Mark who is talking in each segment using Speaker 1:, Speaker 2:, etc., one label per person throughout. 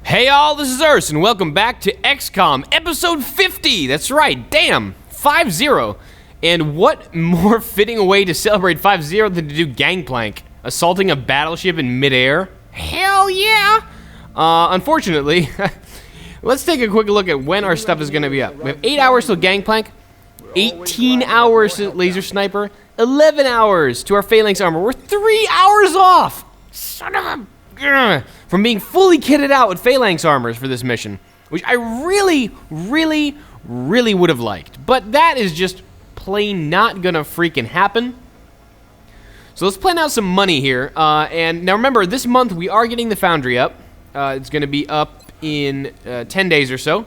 Speaker 1: Hey y'all, this is Urs, and welcome back to XCOM, episode 50! That's right, damn, 5-0. And what more fitting way to celebrate 5-0 than to do Gangplank, assaulting a battleship in midair? Hell yeah! Unfortunately, let's take a quick look at when our stuff is going to be up. We have 8 hours till Gangplank, 18 hours to Laser Sniper, 11 hours to our Phalanx Armor. We're 3 hours off! Son of a... from being fully kitted out with Phalanx Armors for this mission, which I really would have liked. But that is just plain not gonna freaking happen. So let's plan out some money here. And now remember, this month we are getting the Foundry up. It's gonna be up in 10 days or so.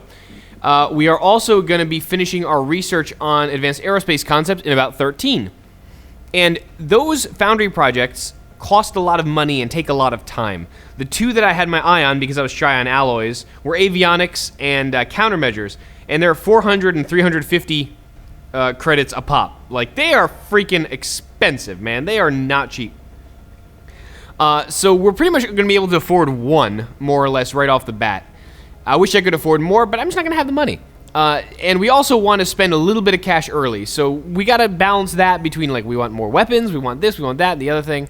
Speaker 1: We are also gonna be finishing our research on advanced aerospace concepts in about 13. And those Foundry projects cost a lot of money and take a lot of time. The two that I had my eye on because I was shy on alloys were avionics and countermeasures, and they're 400 and 350 credits a pop. Like, they are freaking expensive, man. They are not cheap. So we're pretty much going to be able to afford one, more or less, right off the bat. I wish I could afford more, but I'm just not going to have the money. And we also want to spend a little bit of cash early, so we got to balance that between, like, we want more weapons, we want this, we want that, the other thing.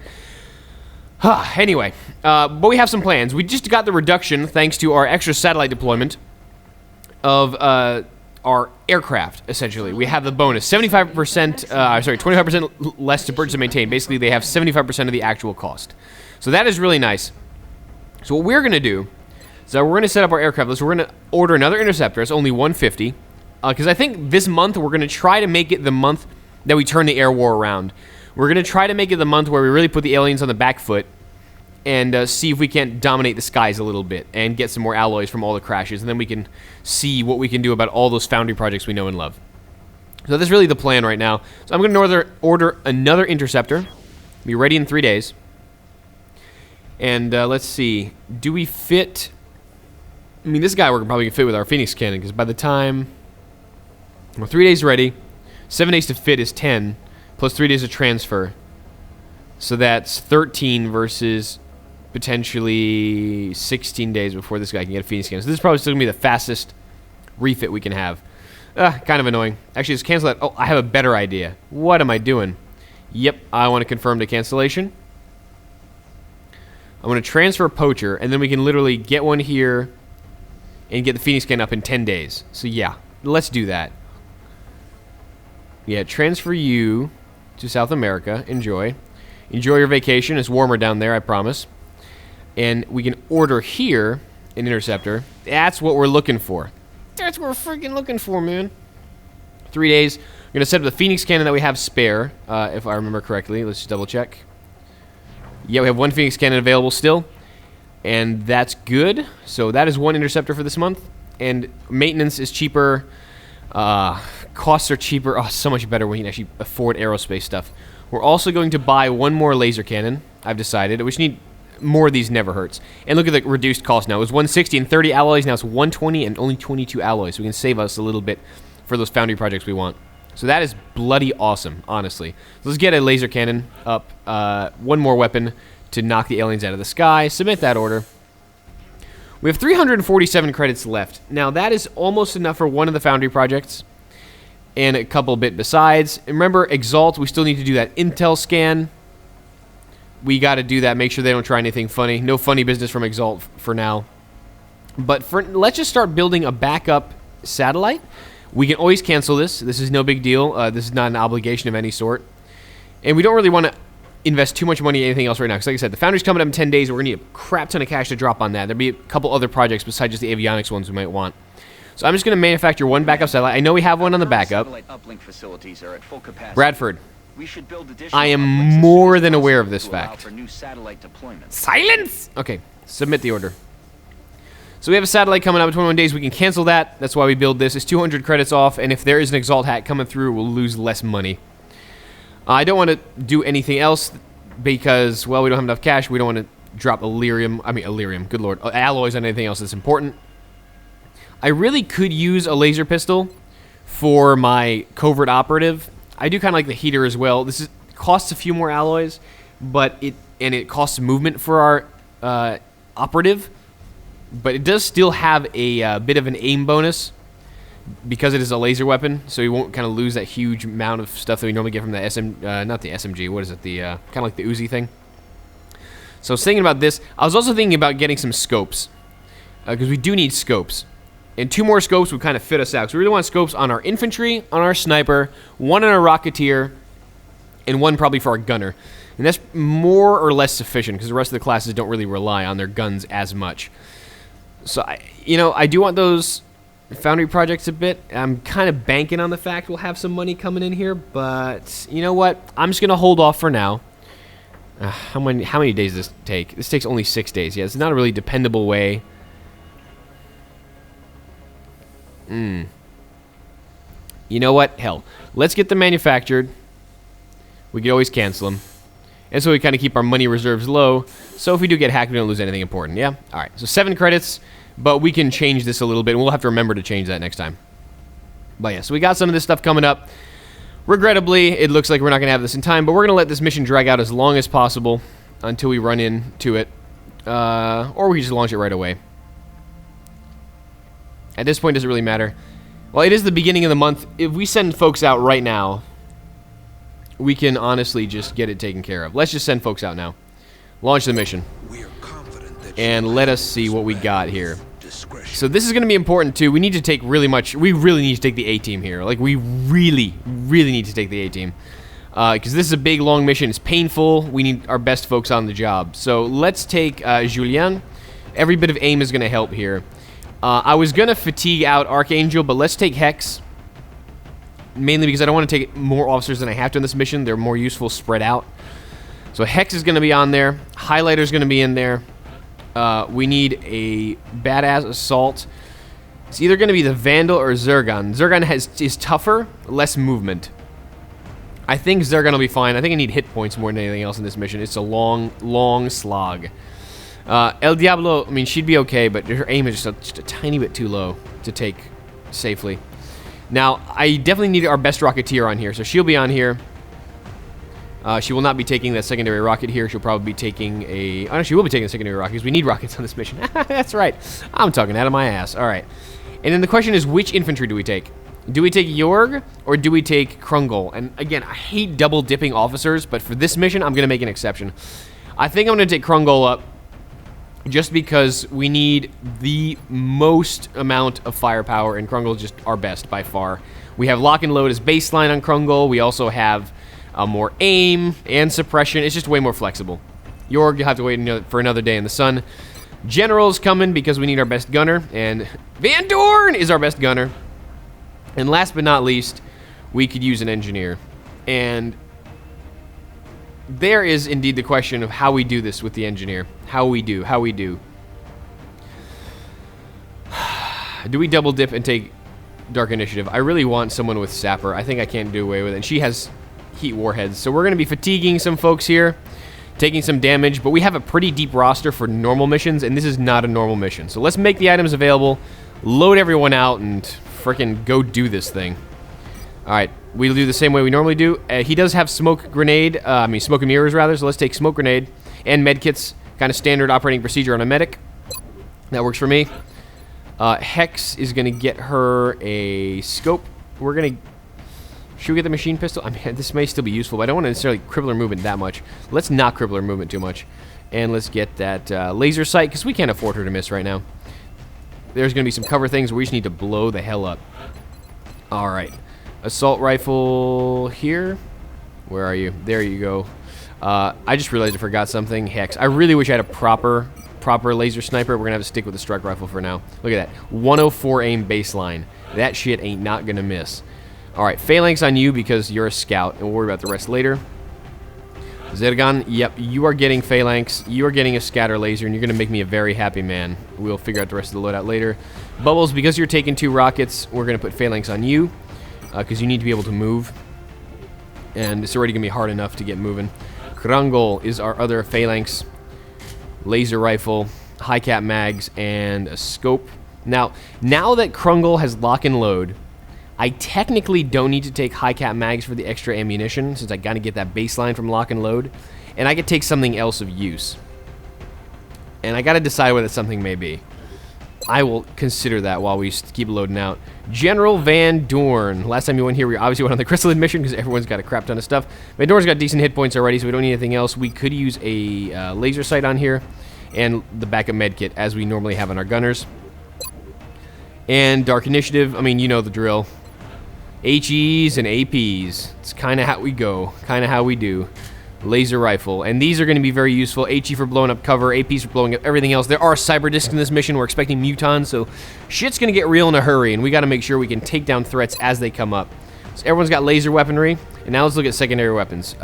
Speaker 1: Anyway, but we have some plans. We just got the reduction, thanks to our extra satellite deployment, of our aircraft, essentially. We have the bonus. 25% less to purchase and maintain. Basically, they have 75% of the actual cost. So that is really nice. So what we're going to do is we're going to set up our aircraft list. We're going to order another interceptor. It's only 150. Because I think this month we're going to try to make it the month that we turn the air war around. We're going to try to make it the month where we really put the aliens on the back foot and see if we can't dominate the skies a little bit and get some more alloys from all the crashes, and then we can see what we can do about all those Foundry projects we know and love. So that's really the plan right now. So I'm going to order another interceptor. Be ready in 3 days. And let's see. Do we fit... I mean, this guy we're probably going to fit with our Phoenix cannon, because by the time... Well, 3 days ready. 7 days to fit is 10. Plus 3 days of transfer. So that's 13 versus potentially 16 days before this guy can get a Phoenix cannon. So this is probably still going to be the fastest refit we can have. Kind of annoying. Actually, let's cancel that. Oh, I have a better idea. What am I doing? Yep, I want to confirm the cancellation. I'm going to transfer Poacher, and then we can literally get one here and get the Phoenix cannon up in 10 days. So yeah, let's do that. Yeah, transfer you to South America. Enjoy your vacation. It's warmer down there, I promise. And we can order here an interceptor. That's what we're looking for. That's what we're freaking looking for, man. 3 days. We're going to set up the Phoenix cannon that we have spare, if I remember correctly. Let's just double check. Yeah, we have one Phoenix cannon available still. And that's good. So that is one interceptor for this month. And maintenance is cheaper. Costs are cheaper. Oh, so much better when you can actually afford aerospace stuff. We're also going to buy one more laser cannon, I've decided. We need more of these, never hurts. And look at the reduced cost now. It was 160 and 30 alloys. Now it's 120 and only 22 alloys. So we can save us a little bit for those Foundry projects we want. So that is bloody awesome, honestly. So let's get a laser cannon up. One more weapon to knock the aliens out of the sky. Submit that order. We have 347 credits left. Now that is almost enough for one of the Foundry projects. And a couple bit besides. And remember, Exalt, we still need to do that intel scan. We got to do that. Make sure they don't try anything funny. No funny business from Exalt for now. But let's just start building a backup satellite. We can always cancel this. This is no big deal. This is not an obligation of any sort. And we don't really want to invest too much money in anything else right now. Because like I said, the Foundry's coming up in 10 days. We're going to need a crap ton of cash to drop on that. There'll be a couple other projects besides just the avionics ones we might want. So I'm just going to manufacture one backup satellite. I know we have one on the backup. Bradford, I am more than aware of this fact. Silence! Okay, submit the order. So we have a satellite coming up in 21 days. We can cancel that. That's why we build this. It's 200 credits off, and if there is an Exalt hat coming through, we'll lose less money. I don't want to do anything else because, well, we don't have enough cash. We don't want to drop Illyrium, good lord, alloys on anything else that's important. I really could use a laser pistol for my covert operative. I do kind of like the heater as well. This costs a few more alloys, but it costs movement for our operative. but it does still have a bit of an aim bonus because it is a laser weapon, so you won't kind of lose that huge amount of stuff that we normally get from the not the SMG, what is it, the kind of like the Uzi thing. So I was thinking about this. I was also thinking about getting some scopes, because we do need scopes. And 2 more scopes would kind of fit us out. So we really want scopes on our infantry, on our sniper, 1 on our rocketeer, and 1 probably for our gunner. And that's more or less sufficient, because the rest of the classes don't really rely on their guns as much. So, I do want those foundry projects a bit. I'm kind of banking on the fact we'll have some money coming in here, but you know what? I'm just going to hold off for now. How many days does this take? This takes only 6 days. Yeah, it's not a really dependable way. You know what? Hell, let's get them manufactured. We could always cancel them. And so we kind of keep our money reserves low. So if we do get hacked, we don't lose anything important. Yeah? Alright, so 7 credits. But we can change this a little bit. And we'll have to remember to change that next time. But yeah, so we got some of this stuff coming up. Regrettably, it looks like we're not going to have this in time. But we're going to let this mission drag out as long as possible until we run into it. Or we can just launch it right away. At this point, it doesn't really matter. Well, it is the beginning of the month. If we send folks out right now, we can honestly just get it taken care of. Let's just send folks out now. Launch the mission. And let us see what we got here. So this is going to be important too. We need to take we really need to take the A-team here. Like, we really, really need to take the A-team. Because this is a big, long mission. It's painful. We need our best folks on the job. So let's take Julien. Every bit of aim is going to help here. I was going to fatigue out Archangel, but let's take Hex. Mainly because I don't want to take more officers than I have to in this mission. They're more useful spread out. So Hex is going to be on there. Highlighter's going to be in there. We need a badass assault. It's either going to be the Vandal or Zergon. Zergon is tougher, less movement. I think Zergon will be fine. I think I need hit points more than anything else in this mission. It's a long, long slog. El Diablo, I mean, she'd be okay, but her aim is just a tiny bit too low to take safely. Now, I definitely need our best Rocketeer on here, so she'll be on here. She will not be taking that secondary rocket here. She'll probably be taking a... Oh, no, she will be taking the secondary rocket because we need rockets on this mission. That's right. I'm talking out of my ass. All right. And then the question is, which infantry do we take? Do we take Jorg or do we take Krungol? And again, I hate double dipping officers, but for this mission, I'm going to make an exception. I think I'm going to take Krungol up just because we need the most amount of firepower, and Krungol is just our best by far. We have lock and load as baseline on Krungol. We also have more aim and suppression. It's just way more flexible. Jorg, you'll have to wait for another day in the sun. General's coming because we need our best gunner, and Van Dorn is our best gunner. And last but not least, we could use an engineer. And there is indeed the question of how we do this with the engineer. How we do. Do we double dip and take Dark Initiative? I really want someone with Sapper. I think I can't do away with it. And she has heat warheads. So we're going to be fatiguing some folks here, taking some damage, but we have a pretty deep roster for normal missions, and this is not a normal mission. So let's make the items available, load everyone out, and freaking go do this thing. Alright, we'll do the same way we normally do. He does have smoke and mirrors rather, so let's take smoke grenade and medkits, kind of standard operating procedure on a medic. That works for me. Hex is going to get her a scope. We're going to... Should we get the machine pistol? I mean, this may still be useful, but I don't want to necessarily cripple her movement that much. Let's not cripple her movement too much. And let's get that laser sight, because we can't afford her to miss right now. There's going to be some cover things where we just need to blow the hell up. Alright. Assault rifle here. Where are you? There you go. I just realized I forgot something. Hex. I really wish I had a proper laser sniper. We're going to have to stick with the strike rifle for now. Look at that. 104 aim baseline. That shit ain't not going to miss. Alright, phalanx on you because you're a scout, and we'll worry about the rest later. Zergon, yep, you are getting phalanx, you are getting a scatter laser, and you're going to make me a very happy man. We'll figure out the rest of the loadout later. Bubbles, because you're taking 2 rockets, we're going to put phalanx on you, because you need to be able to move. And it's already going to be hard enough to get moving. Krungol is our other phalanx. Laser rifle, high cap mags, and a scope. Now that Krungol has lock and load, I technically don't need to take high cap mags for the extra ammunition, since I gotta get that baseline from lock and load, and I could take something else of use. And I gotta decide what that something may be. I will consider that while we keep loading out. General Van Dorn. Last time you went here, we obviously went on the Chrysalid mission because everyone's got a crap ton of stuff. Van Dorn's got decent hit points already, so we don't need anything else. We could use a laser sight on here and the backup med kit as we normally have on our gunners. And Dark Initiative, I mean, you know the drill. HEs and APs. It's kind of how we go, kind of how we do. Laser rifle, and these are going to be very useful. HE for blowing up cover, APs for blowing up everything else. There are cyber discs in this mission. We're expecting mutons, so shit's going to get real in a hurry, and we got to make sure we can take down threats as they come up. So everyone's got laser weaponry, and now let's look at secondary weapons.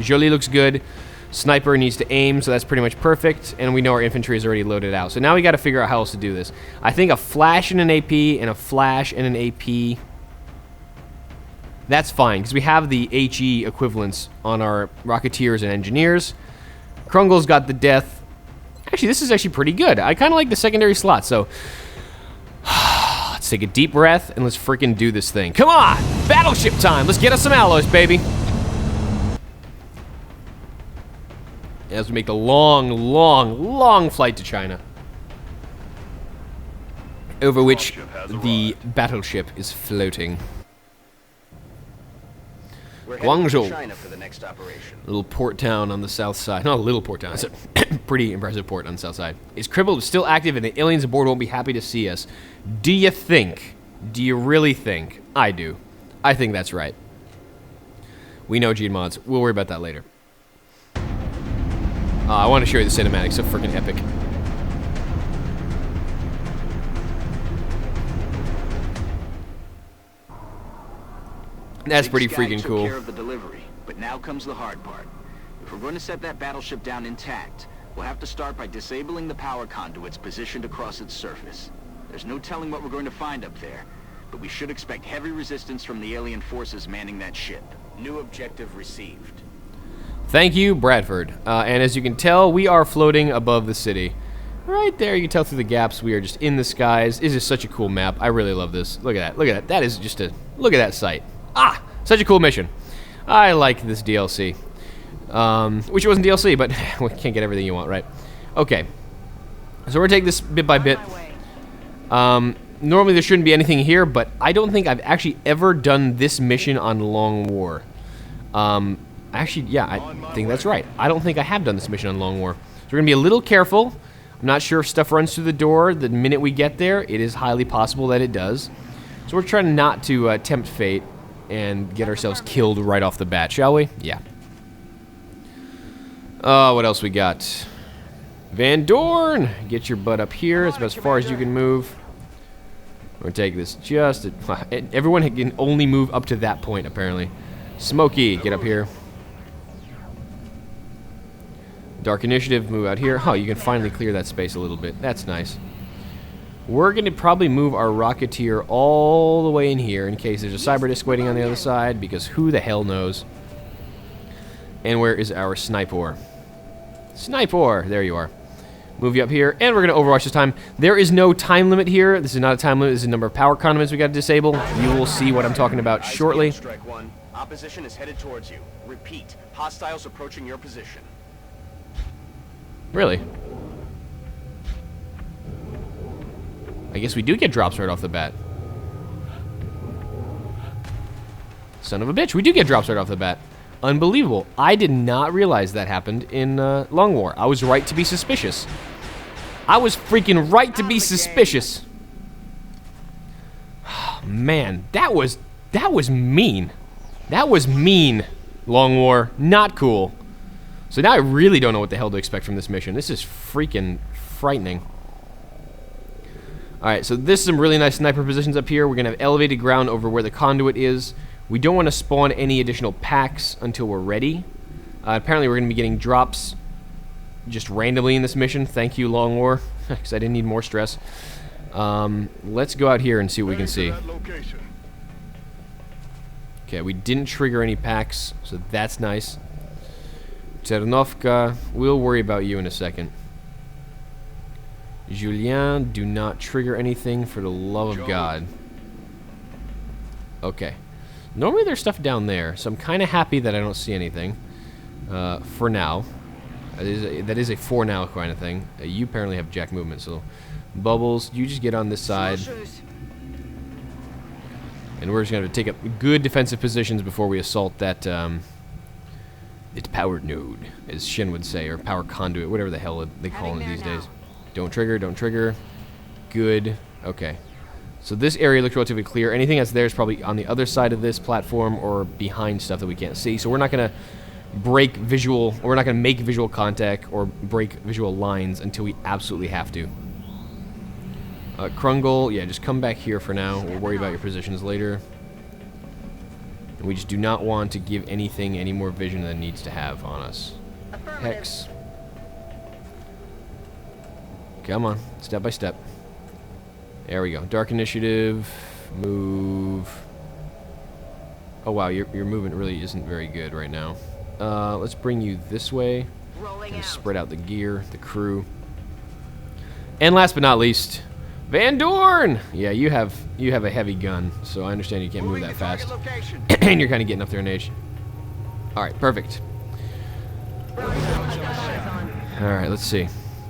Speaker 1: Jolie looks good. Sniper needs to aim, so that's pretty much perfect, and we know our infantry is already loaded out. So now we got to figure out how else to do this. I think a flash and an AP and a flash and an AP. That's fine, because we have the HE equivalents on our Rocketeers and Engineers. Krungle's got the death. Actually, this is actually pretty good. I kind of like the secondary slot, so let's take a deep breath and let's freaking do this thing. Come on! Battleship time! Let's get us some alloys, baby! As we make the long flight to China. Over which the battleship is floating. Guangzhou,
Speaker 2: China for the next operation.
Speaker 1: Little port town on the south side. Not a little port town, it's a pretty impressive port on the south side. It's crippled, still active, and the aliens aboard won't be happy to see us. Do you think? Do you really think? I do. I think that's right. We know Gene mods. We'll worry about that later. I want to show you the cinematics. So freaking epic. That's pretty freaking cool.
Speaker 2: Took care of the delivery, but now comes the hard part. If we're going to set that battleship down intact, we'll have to start by disabling the power conduits positioned across its surface. There's no telling what we're going to find up there, but we should expect heavy resistance from the alien forces manning that ship. New objective received.
Speaker 1: Thank you, Bradford. And as you can tell, we are floating above the city. Right there, you can tell through the gaps, we are just in the skies. This is such a cool map. I really love this. Look at that. Look at that. That is just a... Look at that sight. Ah! Such a cool mission. I like this DLC. Which it wasn't DLC, but we can't get everything you want, right? Okay. So we're going to take this bit by bit. Normally there shouldn't be anything here, but I don't think I've actually ever done this mission on Long War. Actually, yeah, I think that's right. I don't think I have done this mission on Long War. So we're going to be a little careful. I'm not sure if stuff runs through the door the minute we get there. It is highly possible that it does. So we're trying not to tempt fate and get ourselves killed right off the bat, shall we? Yeah. What else we got? Van Dorn! Get your butt up here. It's about as far as you can move. We're going to take this just... Everyone can only move up to that point, apparently. Smokey, get up here. Dark Initiative, move out here. Oh, you can finally clear that space a little bit. That's nice. We're going to probably move our Rocketeer all the way in here in case there's a cyber disc waiting on the other side, because who the hell knows? And where is our Sniper? Sniper! There you are. Move you up here, and we're going to overwatch this time. There is no time limit here. This is not a time limit. This is a number of power condiments we got to disable. You will see what I'm talking about shortly.
Speaker 2: Strike one. Opposition is headed towards you. Repeat. Hostiles approaching your position.
Speaker 1: Really? I guess we do get drops right off the bat. Son of a bitch, we do get drops right off the bat. Unbelievable. I did not realize that happened in Long War. I was right to be suspicious. I was freaking right to be suspicious. Man, that was mean. That was mean, Long War. Not cool. So now I really don't know what the hell to expect from this mission. This is freaking frightening. Alright, so this is some really nice sniper positions up here. We're going to have elevated ground over where the conduit is. We don't want to spawn any additional packs until we're ready. Apparently we're going to be getting drops just randomly in this mission. Thank you, Long War, because I didn't need more stress. Let's go out here and see what we can see. Okay, we didn't trigger any packs, so that's nice. Ternovka, we'll worry about you in a second. Julien, do not trigger anything for the love of God. Okay. Normally there's stuff down there, so I'm kind of happy that I don't see anything. For now. That is a for now kind of thing. You apparently have jack movement, so Bubbles, you just get on this side. And we're just going to take up good defensive positions before we assault that, its powered node, as Shin would say, or power conduit, whatever the hell they call it these days. Don't trigger, don't trigger. Good. Okay. So this area looks relatively clear. Anything that's there is probably on the other side of this platform or behind stuff that we can't see. So we're not going to break visual, or we're not going to make visual contact or break visual lines until we absolutely have to. Krungle, yeah, just come back here for now. We'll worry about your positions later. And we just do not want to give anything any more vision than it needs to have on us. Hex. Come on, step by step. There we go. Dark Initiative. Move. Oh wow, your movement really isn't very good right now. Let's bring you this way. And spread out the gear, the crew. And last but not least, Van Dorn! Yeah, you have a heavy gun, so I understand you can't move that fast. And you're kind of getting up there in age. Alright, perfect. Alright, let's see.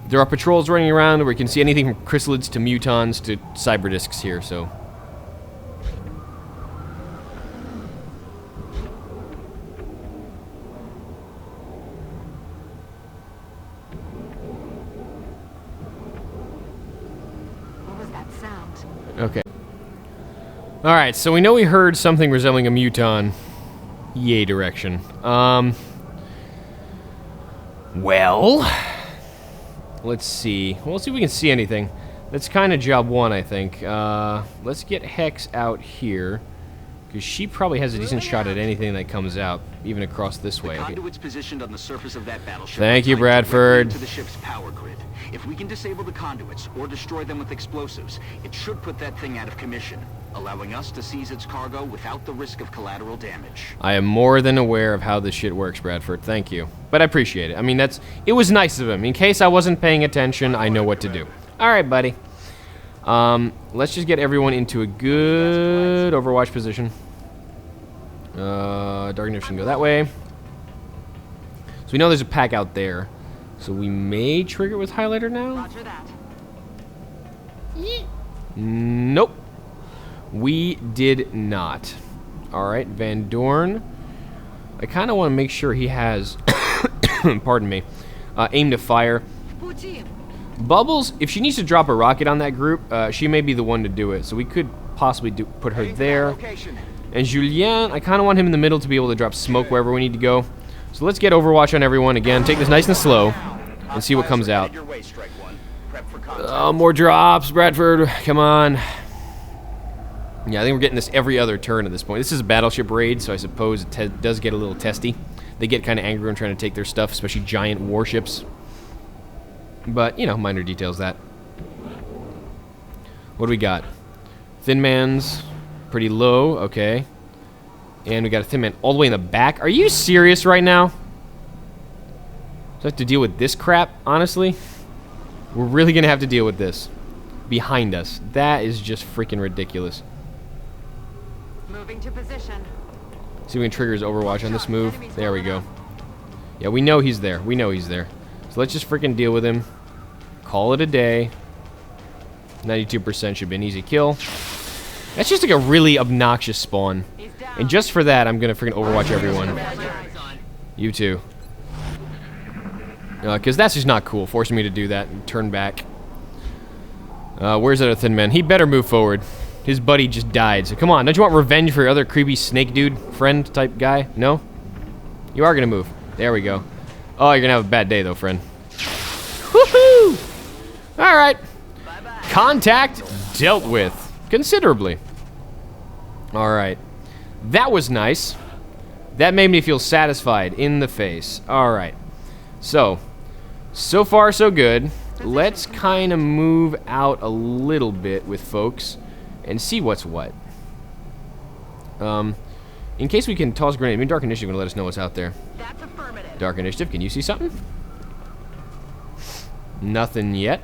Speaker 1: There are patrols running around where we can see anything from chrysalids to mutons to cyberdiscs here, so... Okay. Alright, so we know we heard something resembling a muton. Yay direction. Well... Let's see. Well, let's see if we can see anything. That's kind of job one, I think. Let's get Hex out here. Because she probably has a decent shot at anything that comes out, even across this way.
Speaker 2: The conduit's positioned on the surface of that battleship.
Speaker 1: Thank you, Bradford.
Speaker 2: To the ship's power grid. If we can disable the conduits or destroy them with explosives, it should put that thing out of commission, allowing us to seize its cargo without the risk of collateral damage.
Speaker 1: I am more than aware of how this shit works, Bradford. Thank you. But I appreciate it. I mean, it was nice of him. In case I wasn't paying attention, I know what to do. All right, buddy. Let's just get everyone into a good Overwatch position. Dark Initiative can go that way. So we know there's a pack out there. So we may trigger with highlighter now?
Speaker 3: Roger that.
Speaker 1: Nope. We did not. Alright, Van Dorn. I kind of want to make sure he has, pardon me, aim to fire. Bubbles, if she needs to drop a rocket on that group, she may be the one to do it. So we could possibly put her there. And Julien, I kind of want him in the middle to be able to drop smoke wherever we need to go. So let's get Overwatch on everyone again. Take this nice and slow. And see what comes out. More drops, Bradford. Come on. Yeah, I think we're getting this every other turn at this point. This is a battleship raid, so I suppose it does get a little testy. They get kind of angry when trying to take their stuff, especially giant warships. But, you know, minor details that. What do we got? Thin Man's pretty low, okay. And we got a Thin Man all the way in the back. Are you serious right now? Do I have to deal with this crap, honestly? We're really going to have to deal with this. Behind us. That is just freaking ridiculous.
Speaker 3: Moving to position.
Speaker 1: See if we can trigger his Overwatch on this move. There we go. Yeah, we know he's there. We know he's there. So let's just freaking deal with him. Call it a day. 92% should be an easy kill. That's just like a really obnoxious spawn. And just for that, I'm going to freaking Overwatch everyone. You too. Because that's just not cool, forcing me to do that and turn back. Where's that other Thin Man? He better move forward. His buddy just died, so come on. Don't you want revenge for your other creepy snake dude, friend type guy? No? You are going to move. There we go. Oh, you're going to have a bad day, though, friend. Woohoo! All right. Contact dealt with. Considerably. All right. That was nice. That made me feel satisfied in the face. All right. So far so good. Let's kind of move out a little bit with folks and see what's what. In case we can toss a grenade, maybe Dark Initiative is going to let us know what's out there.
Speaker 3: That's affirmative.
Speaker 1: Dark Initiative, can you see something? Nothing yet.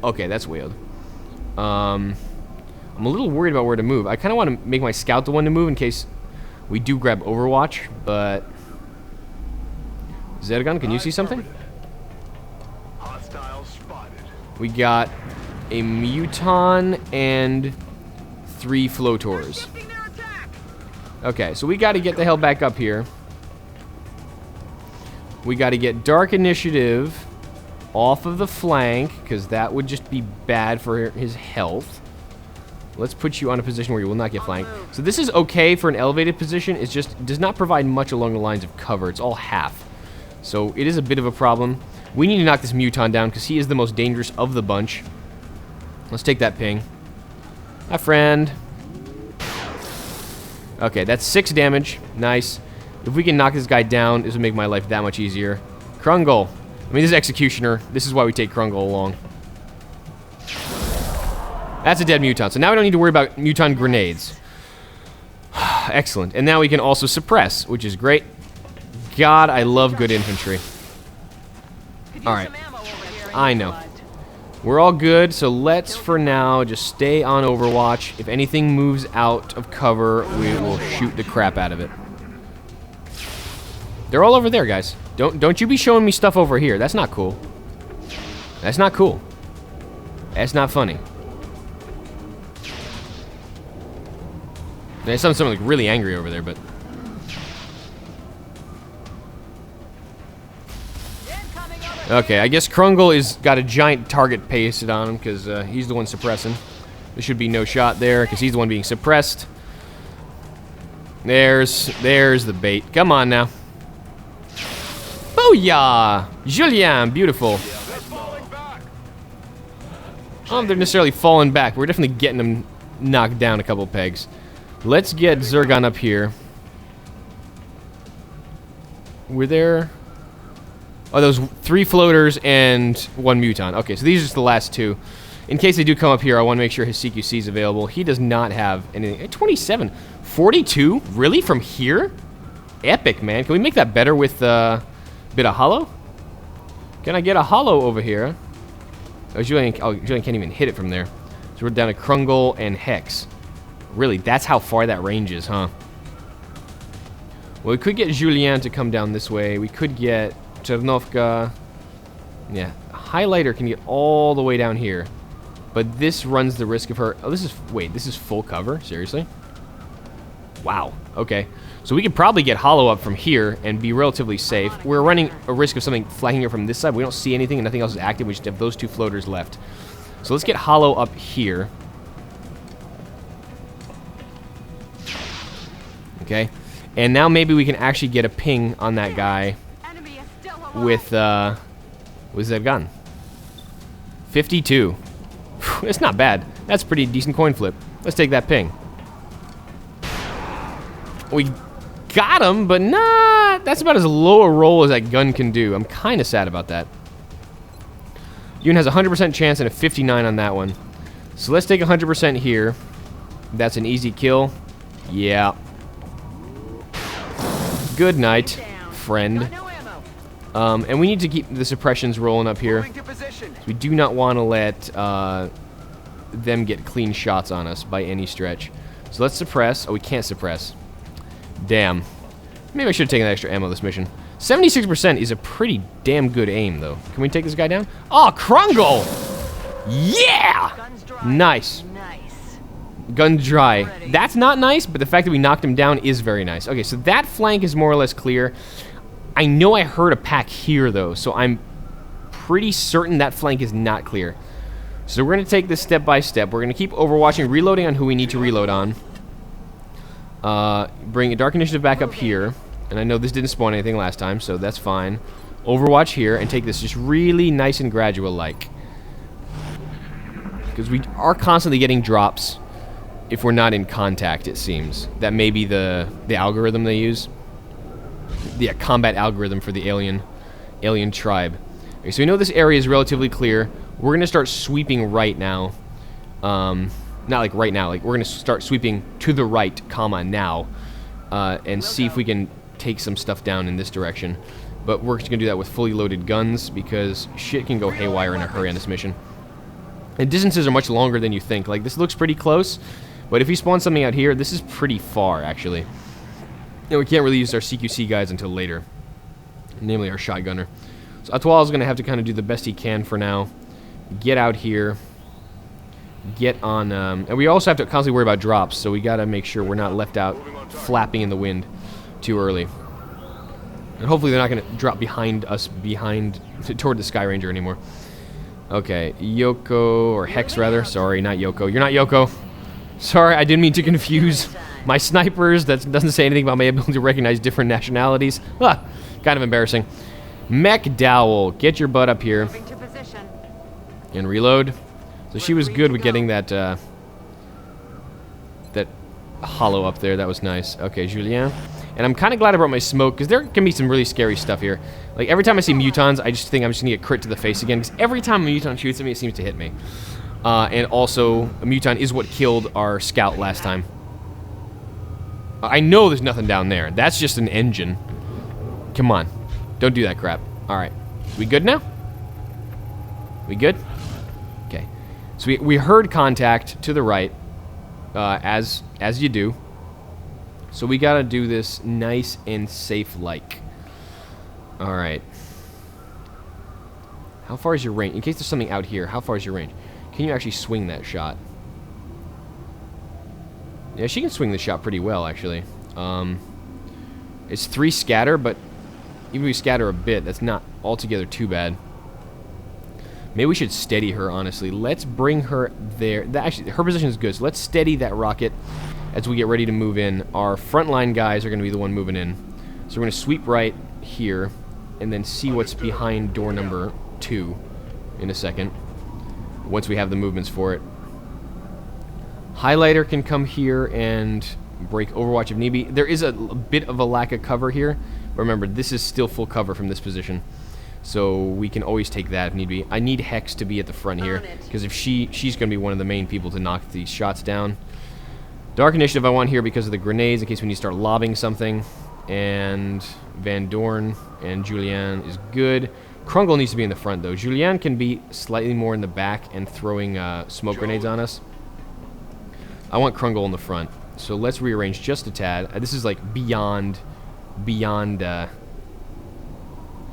Speaker 1: Okay, that's weird. I'm a little worried about where to move. I kind of want to make my scout the one to move in case we do grab Overwatch, but... Zergon, can you see something? We got a muton and 3 floators. Okay, so we got to get the hell back up here. We got to get Dark Initiative off of the flank, because that would just be bad for his health. Let's put you on a position where you will not get flanked. So this is okay for an elevated position. It just does not provide much along the lines of cover. It's all half. So it is a bit of a problem. We need to knock this muton down because he is the most dangerous of the bunch. Let's take that ping. Hi, friend. Okay, that's 6 damage. Nice. If we can knock this guy down, this will make my life that much easier. Krungle. I mean, this is Executioner. This is why we take Krungle along. That's a dead muton. So now we don't need to worry about muton grenades. Excellent. And now we can also suppress, which is great. God, I love good infantry. Alright. I know. We're all good, so let's, for now, just stay on Overwatch. If anything moves out of cover, we will shoot the crap out of it. They're all over there, guys. Don't you be showing me stuff over here. That's not cool. That's not cool. That's not funny. There's something like really angry over there, but... Okay, I guess Krungle is got a giant target pasted on him because he's the one suppressing. There should be no shot there because he's the one being suppressed. There's the bait. Come on now. Booyah! Julien, beautiful. I don't know if they're necessarily falling back. We're definitely getting them knocked down a couple pegs. Let's get Zergon up here. We're there. Oh, those 3 floaters and 1 muton. Okay, so these are just the last 2. In case they do come up here, I want to make sure his CQC is available. He does not have anything. 27. 42? Really? From here? Epic, man. Can we make that better with a bit of hollow? Can I get a hollow over here? Oh, Julien can't even hit it from there. So we're down to Krungle and Hex. Really, that's how far that range is, huh? Well, we could get Julien to come down this way. We could get Chernovka. Yeah, Highlighter can get all the way down here. But this runs the risk of her... Oh, this is... Wait, this is full cover? Seriously? Wow. Okay. So we could probably get Hollow up from here and be relatively safe. We're running a risk of something flanking her from this side. We don't see anything and nothing else is active. We just have those 2 floaters left. So let's get Hollow up here. Okay. And now maybe we can actually get a ping on that guy with that gun. 52. It's not bad. That's a pretty decent coin flip. Let's take that ping. We got him, but nah, that's about as low a roll as that gun can do. I'm kind of sad about that. Yoon has a 100% chance and a 59 on that one. So let's take 100% here. That's an easy kill. Yeah. Good night, friend. And we need to keep the suppressions rolling up here. We do not want to let them get clean shots on us by any stretch. So let's suppress. Oh, we can't suppress. Damn. Maybe I should have taken that extra ammo this mission. 76% is a pretty damn good aim, though. Can we take this guy down? Oh, Krungle! Yeah! Nice. Gun dry. That's not nice, but the fact that we knocked him down is very nice. Okay, so that flank is more or less clear. I know I heard a pack here, though, so I'm pretty certain that flank is not clear. So we're going to take this step by step. We're going to keep overwatching, reloading on who we need to reload on. Bring a Dark Initiative back up here. And I know this didn't spawn anything last time, so that's fine. Overwatch here, and take this just really nice and gradual-like. Because we are constantly getting drops if we're not in contact, it seems. That may be the algorithm they use. The combat algorithm for the alien tribe. Okay, so we know this area is relatively clear. We're going to start sweeping right now. Not like right now. Like we're going to start sweeping to the right, comma, now. And see if we can take some stuff down in this direction. But we're just going to do that with fully loaded guns because shit can go haywire in a hurry on this mission. And distances are much longer than you think. Like, this looks pretty close, but if he spawns something out here, this is pretty far, actually. And we can't really use our CQC guys until later, namely our shotgunner. So Atoile is going to have to kind of do the best he can for now, get out here, get on, and we also have to constantly worry about drops, so we gotta make sure we're not left out flapping in the wind too early. And hopefully they're not gonna drop behind us, toward the Sky Ranger anymore. Okay, Yoko, or Hex rather, sorry, not Yoko. You're not Yoko. Sorry, I didn't mean to confuse my snipers. That doesn't say anything about my ability to recognize different nationalities. Ah, kind of embarrassing. McDowell, get your butt up here.
Speaker 3: Moving to position.
Speaker 1: And reload. So she was good with getting that that hollow up there. That was nice. Okay, Julien. And I'm kind of glad I brought my smoke, because there can be some really scary stuff here. Like, every time I see mutons, I just think I'm just going to get crit to the face again, because every time a muton shoots at me, it seems to hit me. And also, a muton is what killed our scout last time. I know there's nothing down there. That's just an engine. Come on. Don't do that crap. Alright. We good now? We good? Okay. So we heard contact to the right, as you do. So we gotta do this nice and safe-like. Alright. How far is your range? In case there's something out here, how far is your range? Can you actually swing that shot? Yeah, she can swing the shot pretty well, actually. It's 3 scatter, but even if we scatter a bit, that's not altogether too bad. Maybe we should steady her, honestly. Let's bring her there. Actually, her position is good, so let's steady that rocket as we get ready to move in. Our frontline guys are going to be the one moving in. So we're going to sweep right here, and then see what's behind door number 2 in a second, once we have the movements for it. Highlighter can come here and break Overwatch if need be. There is a bit of a lack of cover here, but remember, this is still full cover from this position, so we can always take that if need be. I need Hex to be at the front here, because if she's going to be one of the main people to knock these shots down. Dark Initiative I want here because of the grenades, in case we need to start lobbing something. And Van Dorn and Julien is good. Krungle needs to be in the front, though. Julien can be slightly more in the back and throwing smoke grenades on us. I want Krungle in the front. So let's rearrange just a tad. This is like beyond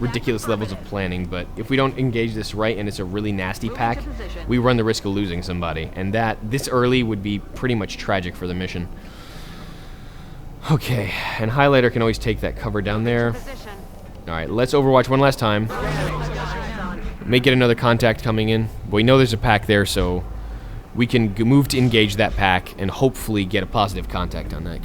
Speaker 1: ridiculous levels of planning, but if we don't engage this right and it's a really nasty pack, we run the risk of losing somebody. And that, this early, would be pretty much tragic for the mission. Okay, and Highlighter can always take that cover down there. Alright, let's Overwatch one last time. May get another contact coming in. But we know there's a pack there, so we can move to engage that pack and hopefully get a positive contact on that.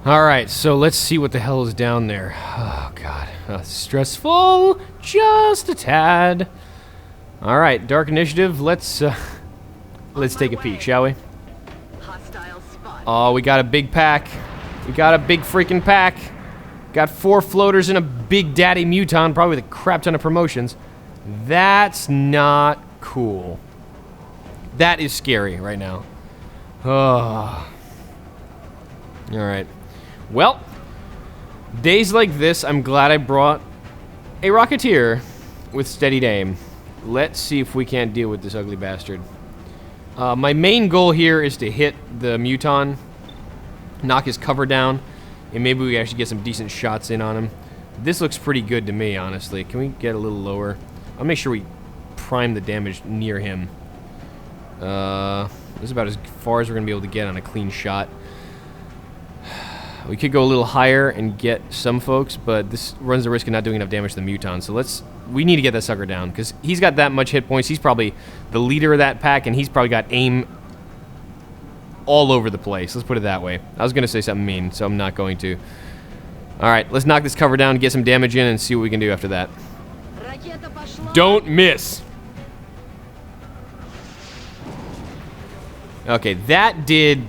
Speaker 1: Alright, so let's see what the hell is down there. Oh, God. Stressful. Just a tad. Alright, Dark Initiative, let's take a peek, shall we? Oh, we got a big pack. We got a big freaking pack. Got 4 floaters and a big daddy muton, probably with a crap ton of promotions. That's not cool. That is scary right now. Oh. Alright. Well, days like this, I'm glad I brought a Rocketeer with steadied aim. Let's see if we can't deal with this ugly bastard. My main goal here is to hit the muton, knock his cover down, and maybe we actually get some decent shots in on him. This looks pretty good to me, honestly. Can we get a little lower? I'll make sure we prime the damage near him. This is about as far as we're going to be able to get on a clean shot. We could go a little higher and get some folks, but this runs the risk of not doing enough damage to the muton. So we need to get that sucker down, because he's got that much hit points. He's probably the leader of that pack, and he's probably got aim all over the place. Let's put it that way. I was going to say something mean, so I'm not going to. Alright, let's knock this cover down, get some damage in, and see what we can do after that. Don't miss! Okay, that did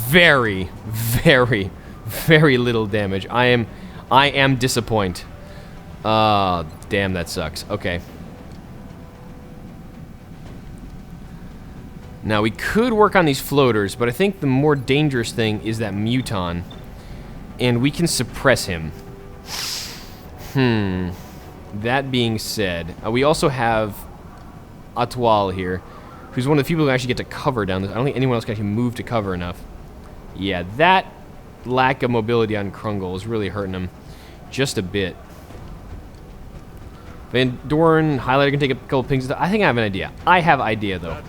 Speaker 1: very, very, very little damage. I am disappointed. Damn, that sucks. Okay. Now, we could work on these floaters, but I think the more dangerous thing is that muton. And we can suppress him. That being said, we also have Atoile here, who's one of the few people who actually get to cover down this. I don't think anyone else can actually move to cover enough. Yeah, that lack of mobility on Krungle is really hurting him just a bit. Van Doren, highlighter can take a couple pings. I think I have an idea. I have an idea, though.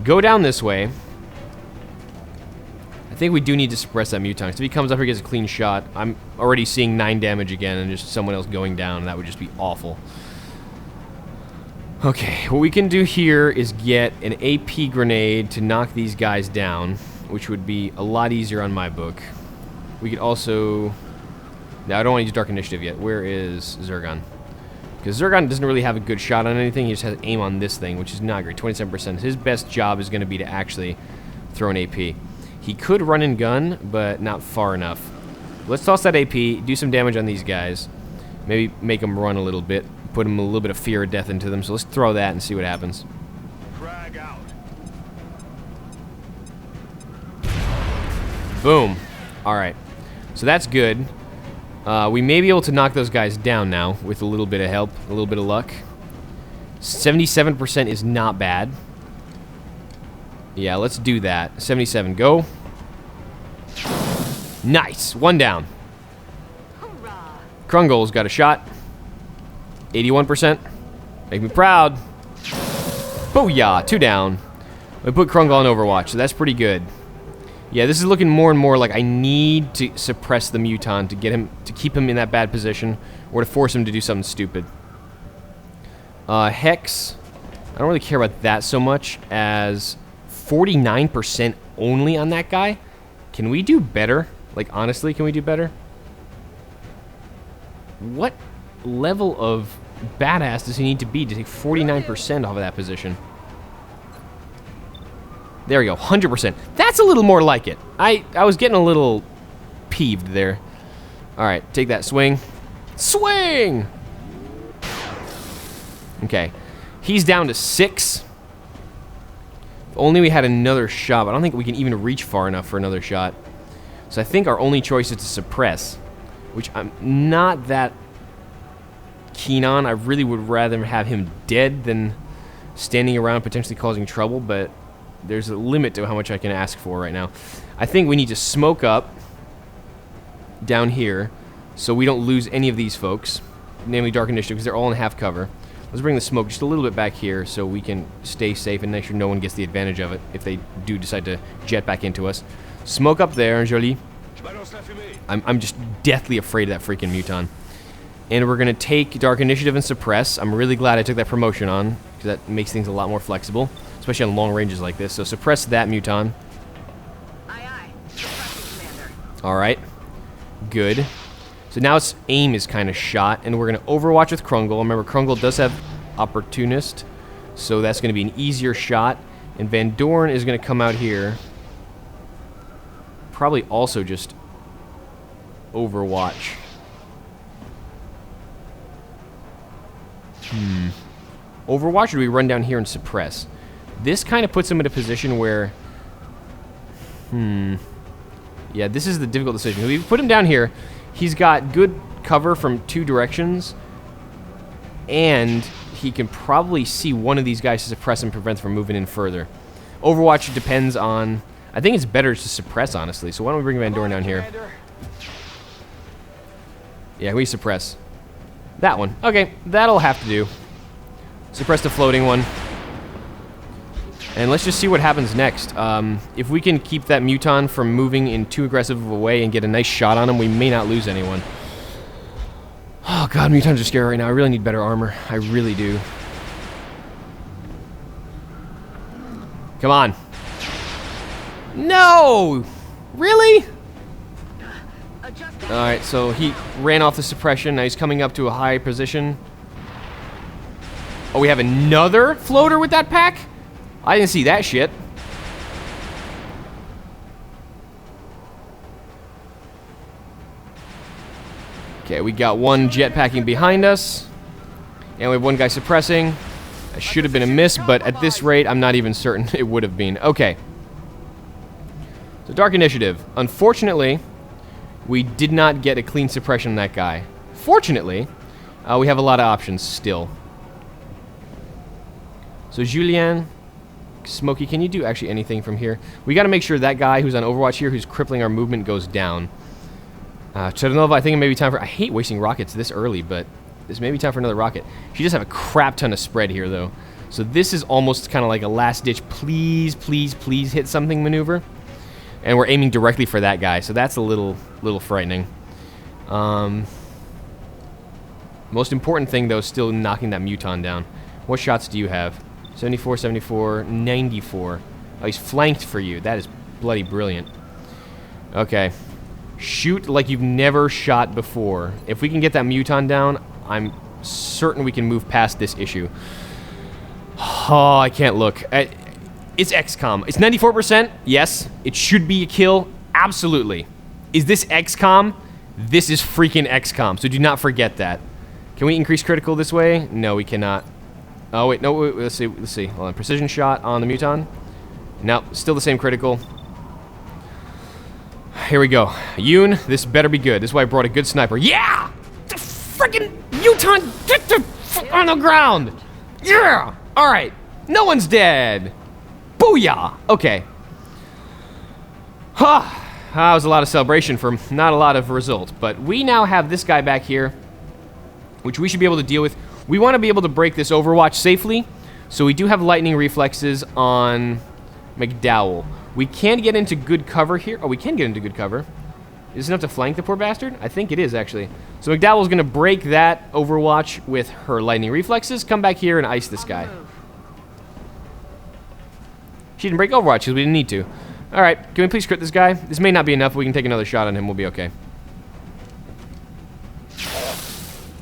Speaker 1: Go down this way. I think we do need to suppress that muton. If he comes up here and gets a clean shot, I'm already seeing 9 damage again and just someone else going down, and that would just be awful. Okay, what we can do here is get an AP grenade to knock these guys down, which would be a lot easier on my book. We could also... Now, I don't want to use Dark Initiative yet. Where is Zurgon? Because Zurgon doesn't really have a good shot on anything. He just has aim on this thing, which is not great. 27%. His best job is going to be to actually throw an AP. He could run and gun, but not far enough. Let's toss that AP, do some damage on these guys. Maybe make them run a little bit. Put them a little bit of fear of death into them. So let's throw that and see what happens.
Speaker 4: Frag out.
Speaker 1: Boom. Alright. So that's good. We may be able to knock those guys down now with a little bit of help, a little bit of luck. 77% is not bad. Yeah, let's do that. 77, go. Nice. 1 down.
Speaker 3: Hoorah.
Speaker 1: Krungol's got a shot. 81%. Make me proud. Booyah. 2 down. We put Krungol on Overwatch, so that's pretty good. Yeah, this is looking more and more like I need to suppress the muton to get him, to keep him in that bad position, or to force him to do something stupid. Hex. I don't really care about that so much as 49% only on that guy. Can we do better? Like, honestly, can we do better? What level of badass does he need to be to take 49% off of that position? There we go, 100%. That's a little more like it. I was getting a little peeved there. Alright, take that swing. Swing! Okay. He's down to 6. If only we had another shot, but I don't think we can even reach far enough for another shot. So I think our only choice is to suppress, which I'm not that keen on. I really would rather have him dead than standing around potentially causing trouble, but there's a limit to how much I can ask for right now. I think we need to smoke up down here so we don't lose any of these folks, namely Dark Initiative, because they're all in half cover. Let's bring the smoke just a little bit back here so we can stay safe and make sure no one gets the advantage of it if they do decide to jet back into us. Smoke up there, Jolie. I'm just deathly afraid of that freaking muton. And we're going to take Dark Initiative and Suppress. I'm really glad I took that promotion on, because that makes things a lot more flexible, especially on long ranges like this. So suppress that muton.
Speaker 3: Aye, aye. Suppressing, Commander.
Speaker 1: Alright. Good. So now its aim is kind of shot, and we're going to Overwatch with Krungol. Remember, Krungol does have Opportunist, so that's going to be an easier shot. And Van Doren is going to come out here. Probably also just Overwatch. Overwatch, or do we run down here and suppress? This kind of puts him in a position where... Yeah, this is the difficult decision. If we put him down here, he's got good cover from 2 directions, and he can probably see one of these guys to suppress and prevent from moving in further. Overwatch depends on... I think it's better to suppress, honestly. So why don't we bring Van Doren down here? Yeah, we suppress. That one. Okay, that'll have to do. Suppress the floating one. And let's just see what happens next. If we can keep that muton from moving in too aggressive of a way and get a nice shot on him, we may not lose anyone. Oh god, mutons are scary right now. I really need better armor. I really do. Come on. No! Really? Alright, so he ran off the suppression. Now he's coming up to a high position. Oh, we have another floater with that pack? I didn't see that shit. Okay, we got one jetpacking behind us. And we have one guy suppressing. That should have been a miss, but at this rate, I'm not even certain it would have been. Okay. So, Dark Initiative. Unfortunately, we did not get a clean suppression on that guy. Fortunately, we have a lot of options still. So, Julien, Smokey, can you do actually anything from here? We got to make sure that guy who's on Overwatch here, who's crippling our movement, goes down. Chernova, I think it may be time for... I hate wasting rockets this early, but This may be time for another rocket. She does have a crap ton of spread here, though. So this is almost kind of like a last-ditch, please, please, please hit something maneuver. And we're aiming directly for that guy, so that's a little frightening. Most important thing, though, is still knocking that muton down. What shots do you have? 74, 74, 94. Oh, he's flanked for you. That is bloody brilliant. Okay. Shoot like you've never shot before. If we can get that muton down, I'm certain we can move past this issue. Oh, I can't look. It's XCOM. It's 94%. Yes. It should be a kill. Absolutely. Is this XCOM? This is freaking XCOM, so do not forget that. Can we increase critical this way? No, we cannot. Oh, wait, no, wait, let's see, Hold on, precision shot on the muton. No, still the same critical. Here we go. Yoon, this better be good. This is why I brought a good sniper. Yeah! The freaking muton, get the fuck on the ground! Yeah! Alright, no one's dead. Booyah! Okay. That was a lot of celebration for not a lot of result, but we now have this guy back here, which we should be able to deal with. We want to be able to break this Overwatch safely, so we do have lightning reflexes on McDowell. We can get into good cover here. Oh, we can get into good cover. Is it enough to flank the poor bastard? I think it is, actually. So McDowell's going to break that Overwatch with her lightning reflexes, come back here and ice this guy. She didn't break Overwatch because we didn't need to. Alright, can we please crit this guy? This may not be enough, but we can take another shot on him. We'll be okay.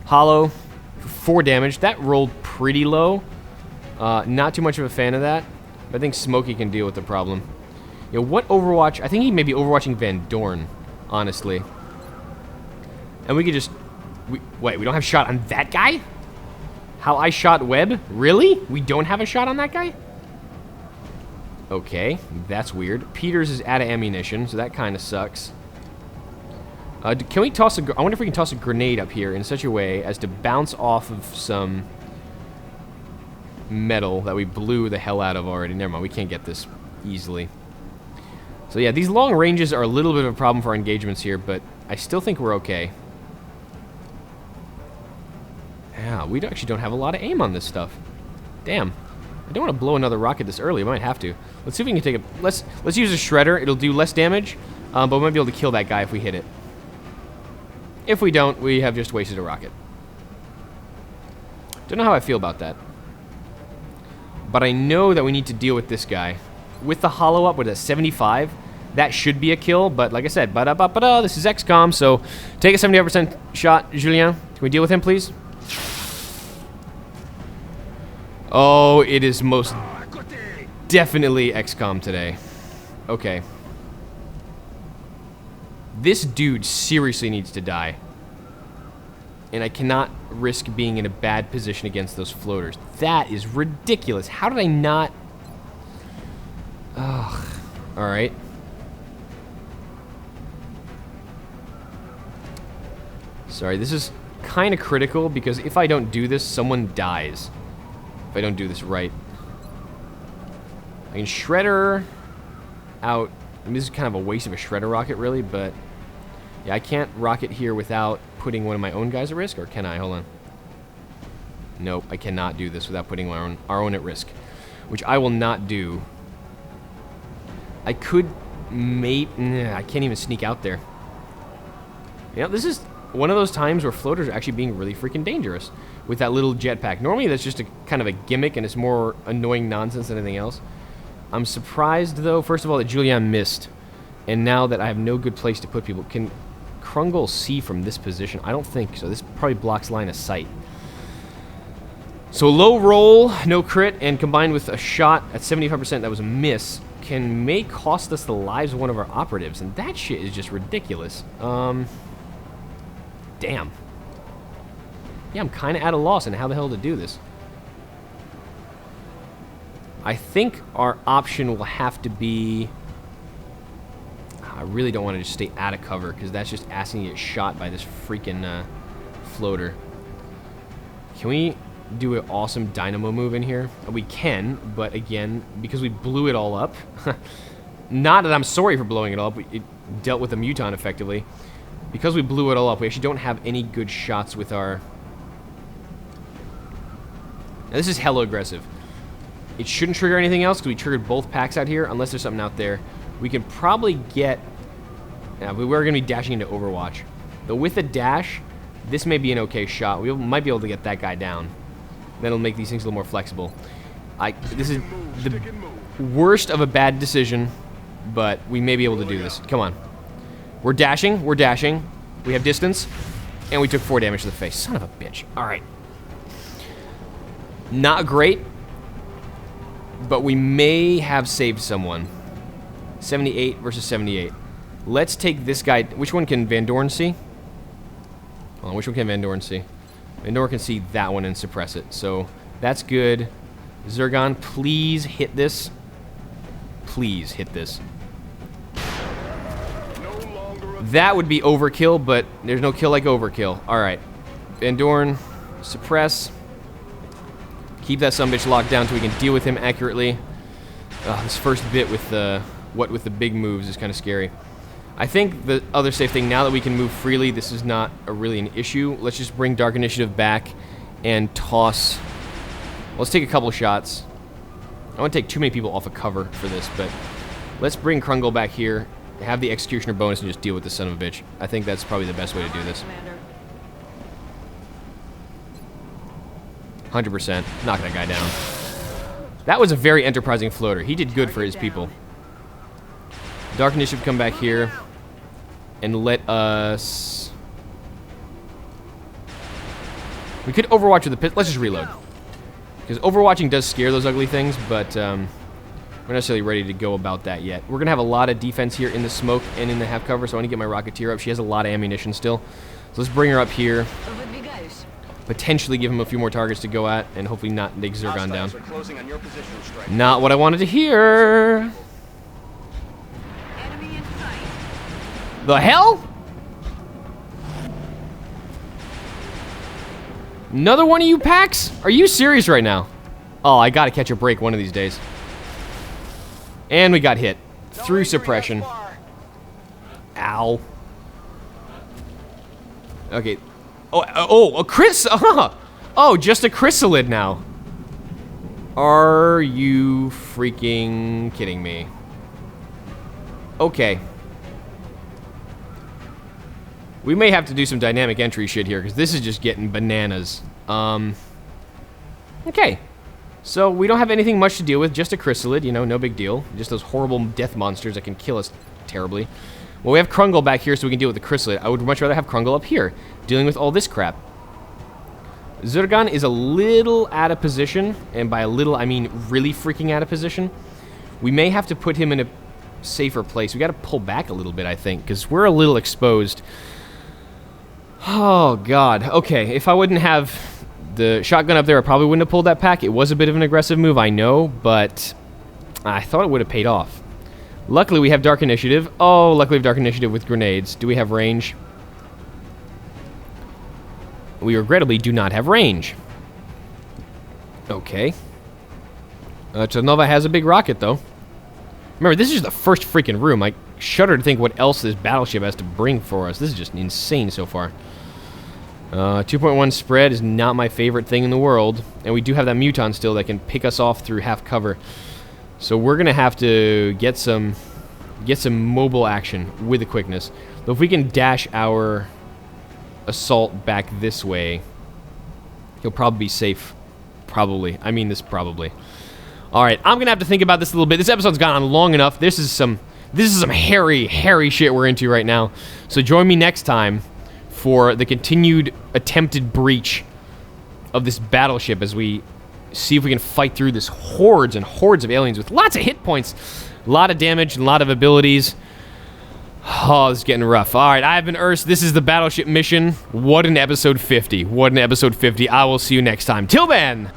Speaker 1: Hollow. 4 damage. That rolled pretty low. Not too much of a fan of that. But I think Smokey can deal with the problem. You know, what Overwatch? I think he may be overwatching Van Dorn, honestly. And we could just... wait, we don't have shot on that guy? How I shot Webb? Really? We don't have a shot on that guy? Okay, that's weird. Peters is out of ammunition, so that kind of sucks. Can we toss a... I wonder if we can toss a grenade up here in such a way as to bounce off of some metal that we blew the hell out of already. Never mind, we can't get this easily. So yeah, these long ranges are a little bit of a problem for our engagements here, but I still think we're okay. Yeah, we actually don't have a lot of aim on this stuff. Damn. I don't want to blow another rocket this early. We might have to. Let's see if we can take a... Let's use a shredder. It'll do less damage, but we might be able to kill that guy if we hit it. If we don't, we have just wasted a rocket. Don't know how I feel about that. But I know that we need to deal with this guy. With the hollow up, with a 75, that should be a kill. But like I said, this is XCOM, so take a 75% shot, Julien. Can we deal with him, please? Oh, it is most definitely XCOM today. Okay. This dude seriously needs to die. And I cannot risk being in a bad position against those floaters. That is ridiculous. How did I not... Ugh. Alright. Sorry, this is kind of critical because if I don't do this, someone dies. If I don't do this right. I can shredder out. I mean, this is kind of a waste of a shredder rocket, really, but yeah, I can't rocket here without putting one of my own guys at risk, or can I? Hold on. Nope, I cannot do this without putting our own at risk, which I will not do. I could I can't even sneak out there. You know, this is one of those times where floaters are actually being really freaking dangerous with that little jetpack. Normally that's just a kind of a gimmick and it's more annoying nonsense than anything else. I'm surprised though, first of all, that Julian missed. And now that I have no good place to put people. Can Krungle see from this position? I don't think so. This probably blocks line of sight. So low roll, no crit, and combined with a shot at 75% that was a miss, may cost us the lives of one of our operatives. And that shit is just ridiculous. Damn. Yeah, I'm kind of at a loss on how the hell to do this. I think our option will have to be... I really don't want to just stay out of cover, because that's just asking to get shot by this freaking floater. Can we do an awesome dynamo move in here? We can, but again, because we blew it all up... Not that I'm sorry for blowing it all up, it dealt with the muton effectively. Because we blew it all up, we actually don't have any good shots with our Now, this is hella aggressive. It shouldn't trigger anything else because we triggered both packs out here, unless there's something out there. We can probably get... Yeah, we're going to be dashing into Overwatch. But with a dash, this may be an okay shot. We might be able to get that guy down. That'll make these things a little more flexible. This is the worst of a bad decision, but we may be able to do this. Come on. We're dashing. We're dashing. We have distance. And we took 4 damage to the face. Son of a bitch. All right. Not great, but we may have saved someone. 78 versus 78. Let's take this guy. Which one can Van Dorn see? Hold on, which one can Van Dorn see? Van Dorn can see that one and suppress it. So that's good. Zergon, please hit this. Please hit this. That would be overkill, but there's no kill like overkill. All right. Van Dorn, suppress. Keep that sumbitch locked down so we can deal with him accurately. This first bit with the with the big moves is kind of scary. I think the other safe thing, now that we can move freely, this is not really an issue. Let's just bring Dark Initiative back and toss. Let's take a couple shots. I don't want to take too many people off of cover for this, but let's bring Krungle back here, have the Executioner bonus, and just deal with this son of a bitch. I think that's probably the best way to do this. 100%. Knock that guy down. That was a very enterprising floater. He did good for his people. Dark Initiative come back here and let us... We could Overwatch with the pit. Let's just reload. Because Overwatching does scare those ugly things, but we're not necessarily ready to go about that yet. We're going to have a lot of defense here in the smoke and in the half cover, so I want to get my Rocketeer up. She has a lot of ammunition still. So let's bring her up here. Potentially give him a few more targets to go at, and hopefully not take Zergon down. Not what I wanted to hear. The hell? Another one of you packs? Are you serious right now? Oh, I gotta catch a break one of these days. And we got hit. Through suppression. Ow. Okay. Oh, a Chris. Oh, just a chrysalid now. Are you freaking kidding me? Okay. We may have to do some dynamic entry shit here, because this is just getting bananas. Okay. So, we don't have anything much to deal with, just a chrysalid, you know, no big deal. Just those horrible death monsters that can kill us terribly. Well, we have Krungle back here so we can deal with the chrysalid. I would much rather have Krungle up here, dealing with all this crap. Zergon is a little out of position, and by a little, I mean really freaking out of position. We may have to put him in a safer place. We got to pull back a little bit, I think, because we're a little exposed. Oh, God. Okay, if I wouldn't have the shotgun up there, I probably wouldn't have pulled that pack. It was a bit of an aggressive move, I know, but I thought it would have paid off. Luckily, we have Dark Initiative. Oh, luckily we have Dark Initiative with grenades. Do we have range? We regrettably do not have range. Okay. Chernova has a big rocket, though. Remember, this is just the first freaking room. I shudder to think what else this battleship has to bring for us. This is just insane so far. 2.1 spread is not my favorite thing in the world. And we do have that muton still that can pick us off through half cover. So we're going to have to get some mobile action with the quickness. But if we can dash our assault back this way, he'll probably be safe. Probably. I mean this probably. Alright, I'm going to have to think about this a little bit. This episode's gone on long enough. This is some hairy, hairy shit we're into right now. So join me next time for the continued attempted breach of this battleship as we see if we can fight through this hordes and hordes of aliens with lots of hit points, a lot of damage, and a lot of abilities. Oh, this is getting rough. All right, I've been Urs. This is the battleship mission. What an episode 50. What an episode 50. I will see you next time. Till then.